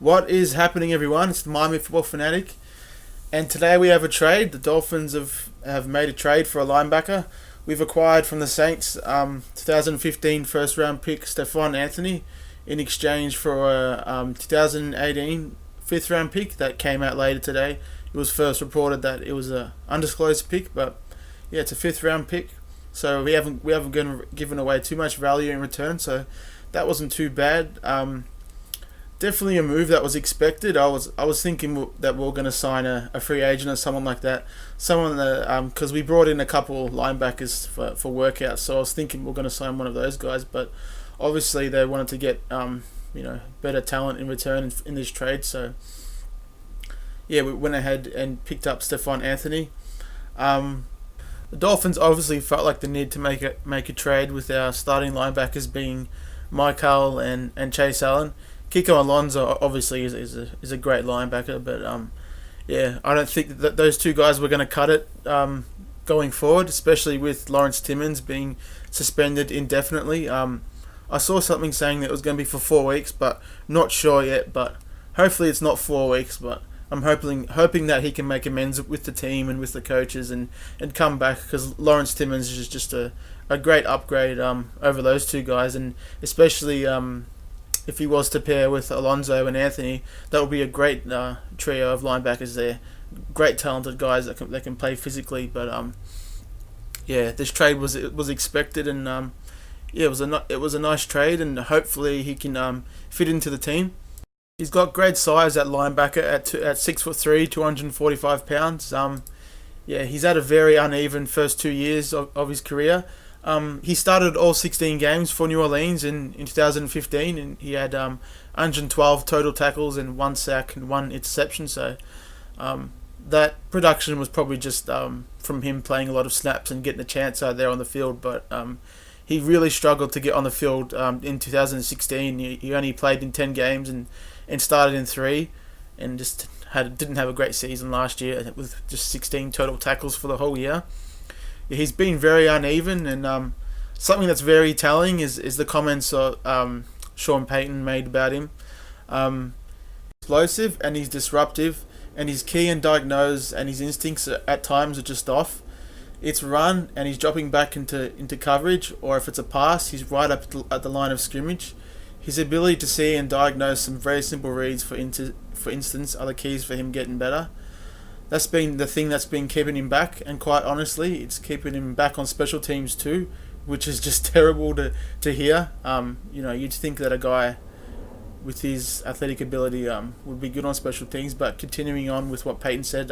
What is happening, everyone? It's the Miami Football Fanatic, and today we have a trade. The Dolphins have made a trade for a linebacker. We've acquired from the Saints 2015 first round pick Stephone Anthony in exchange for a 2018 fifth round pick that came out later today. It was first reported that it was a undisclosed pick, but yeah, it's a fifth round pick. So we haven't given away too much value in return. So that wasn't too bad. Definitely a move that was expected. I was thinking that we were going to sign a free agent or someone like that. Someone that because we brought in a couple linebackers for workouts, so I was thinking we are going to sign one of those guys. But obviously they wanted to get better talent in return in this trade. So yeah, we went ahead and picked up Stephone Anthony. The Dolphins obviously felt like the need to make a trade with our starting linebackers being Michael and Chase Allen. Kiko Alonso obviously is a great linebacker, but yeah, I don't think that those two guys were going to cut it going forward, especially with Lawrence Timmons being suspended indefinitely. I saw something saying that it was going to be for 4 weeks, but not sure yet. But hopefully it's not 4 weeks. But I'm hoping that he can make amends with the team and with the coaches and come back, because Lawrence Timmons is just a great upgrade over those two guys, and especially if he was to pair with Alonso and Anthony, that would be a great trio of linebackers there. Great talented guys that can play physically. But yeah, this trade was expected, and yeah, it was a nice trade, and hopefully he can fit into the team. He's got great size at linebacker at 6'3", 245 pounds. Yeah, he's had a very uneven first 2 years of his career. He started all 16 games for New Orleans in 2015, and he had 112 total tackles and 1 sack and 1 interception. So that production was probably just from him playing a lot of snaps and getting a chance out there on the field. But he really struggled to get on the field in 2016. He only played in 10 games and started in 3, and just didn't have a great season last year with just 16 total tackles for the whole year. He's been very uneven, and something that's very telling is the comments Sean Payton made about him. Explosive, and he's disruptive, and he's key and diagnose, and his instincts at times are just off. It's run, and he's dropping back into coverage, or if it's a pass, he's right up at the line of scrimmage. His ability to see and diagnose some very simple reads, for instance, are the keys for him getting better. That's been the thing that's been keeping him back, and quite honestly, it's keeping him back on special teams too, which is just terrible to hear. You'd think that a guy with his athletic ability would be good on special teams, but continuing on with what Peyton said,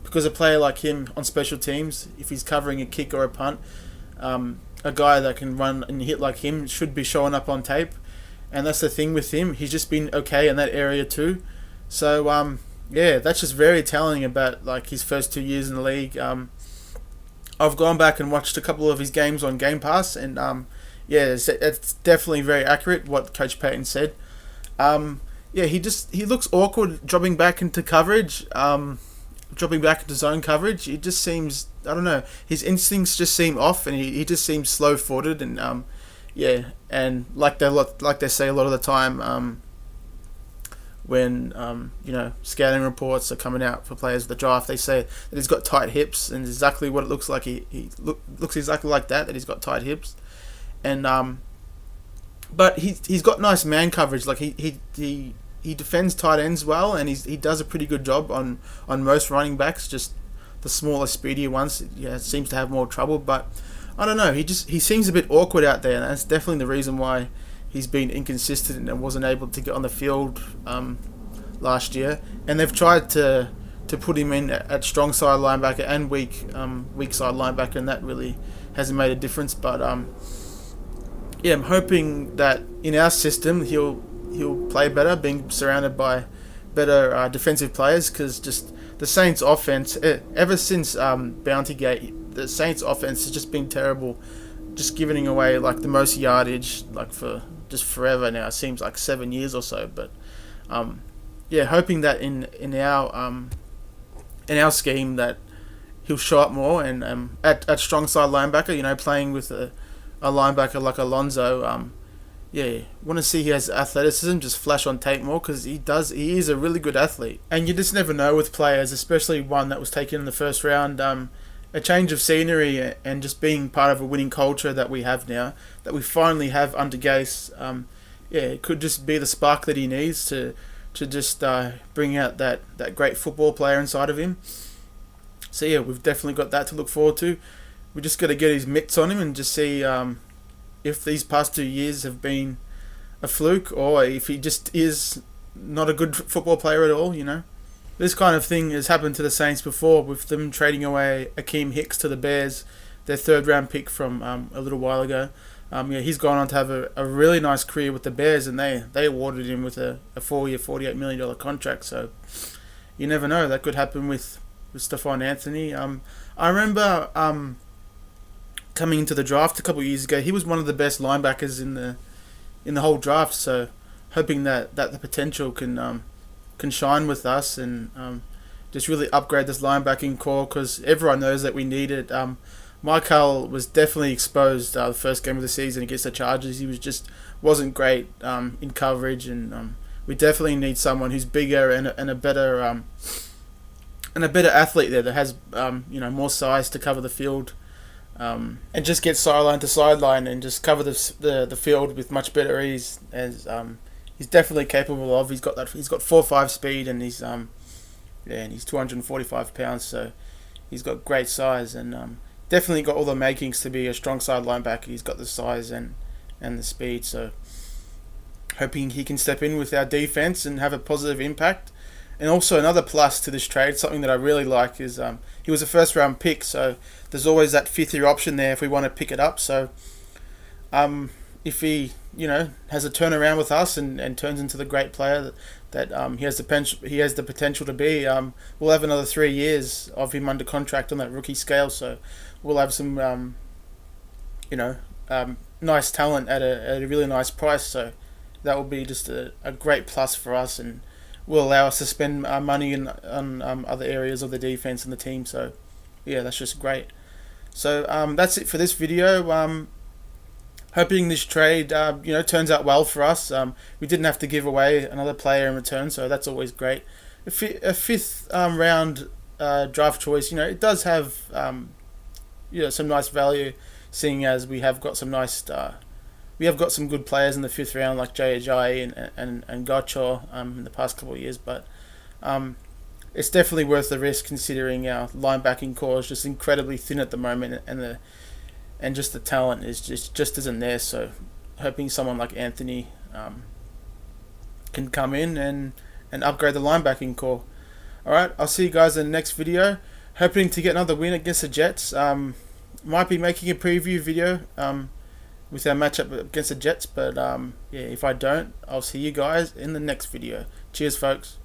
because a player like him on special teams, if he's covering a kick or a punt, a guy that can run and hit like him should be showing up on tape, and that's the thing with him. He's just been okay in that area too. So yeah, that's just very telling about like his first 2 years in the league. I've gone back and watched a couple of his games on Game Pass, and yeah, it's definitely very accurate what Coach Payton said. Yeah, he looks awkward dropping back into coverage, dropping back into zone coverage. It just seems, I don't know, his instincts just seem off, and he just seems slow-footed, and yeah, and like they say a lot of the time. When scouting reports are coming out for players of the draft, they say that he's got tight hips, and exactly what it looks like. He looks exactly like that he's got tight hips, and but he's got nice man coverage. Like he defends tight ends well, and he does a pretty good job on most running backs. Just the smaller, speedier ones, yeah, seems to have more trouble. But I don't know. He seems a bit awkward out there, and that's definitely the reason why he's been inconsistent and wasn't able to get on the field last year. And they've tried to put him in at strong side linebacker and weak side linebacker, and that really hasn't made a difference. But yeah, I'm hoping that in our system he'll play better, being surrounded by better defensive players, because just the Saints offense, ever since Bountygate, the Saints offense has just been terrible, just giving away like the most yardage like for just forever now. It seems like 7 years or so. But yeah, hoping that in our scheme that he'll show up more, and at strong side linebacker, playing with a linebacker like Alonso, yeah, want to see his athleticism just flash on tape more, because he is a really good athlete. And you just never know with players, especially one that was taken in the first round. A change of scenery and just being part of a winning culture that we have now, that we finally have under Gase, yeah, it could just be the spark that he needs to just bring out that great football player inside of him. So yeah, we've definitely got that to look forward to. We just got to get his mitts on him and just see if these past 2 years have been a fluke, or if he just is not a good football player at all, you know. This kind of thing has happened to the Saints before, with them trading away Akeem Hicks to the Bears, their third round pick from a little while ago. Yeah, he's gone on to have a really nice career with the Bears, and they awarded him with a 4-year, $48 million contract. So you never know, that could happen with Stephone Anthony. I remember coming into the draft a couple of years ago, he was one of the best linebackers in the whole draft. So hoping that the potential can shine with us and just really upgrade this linebacking core, because everyone knows that we need it. Michael was definitely exposed the first game of the season against the Chargers. He wasn't great in coverage, and we definitely need someone who's bigger and a better athlete there, that has more size to cover the field, and just get sideline to sideline and just cover the field with much better ease, as he's definitely capable of. He's got 4.5 speed, and he's 245 pounds, so he's got great size, and definitely got all the makings to be a strong side linebacker. He's got the size and the speed, so hoping he can step in with our defense and have a positive impact. And also another plus to this trade, something that I really like, is he was a first round pick, so there's always that 5th year option there if we want to pick it up. So if he has a turnaround with us and turns into the great player that he has the potential to be, we'll have another 3 years of him under contract on that rookie scale. So we'll have some nice talent at a really nice price. So that will be just a great plus for us, and will allow us to spend money on other areas of the defense and the team. So yeah, that's just great. So that's it for this video. Hoping this trade turns out well for us. We didn't have to give away another player in return, so that's always great. A 5th round draft choice, it does have some nice value, seeing as we have got some good players in the 5th round, like Jay Ajayi and Gotcha in the past couple of years. But it's definitely worth the risk, considering our linebacking core is just incredibly thin at the moment, and just the talent is just isn't there. So hoping someone like Anthony can come in and upgrade the linebacking core. Alright, I'll see you guys in the next video. Hoping to get another win against the Jets. Might be making a preview video with our matchup against the Jets, but yeah, if I don't, I'll see you guys in the next video. Cheers, folks.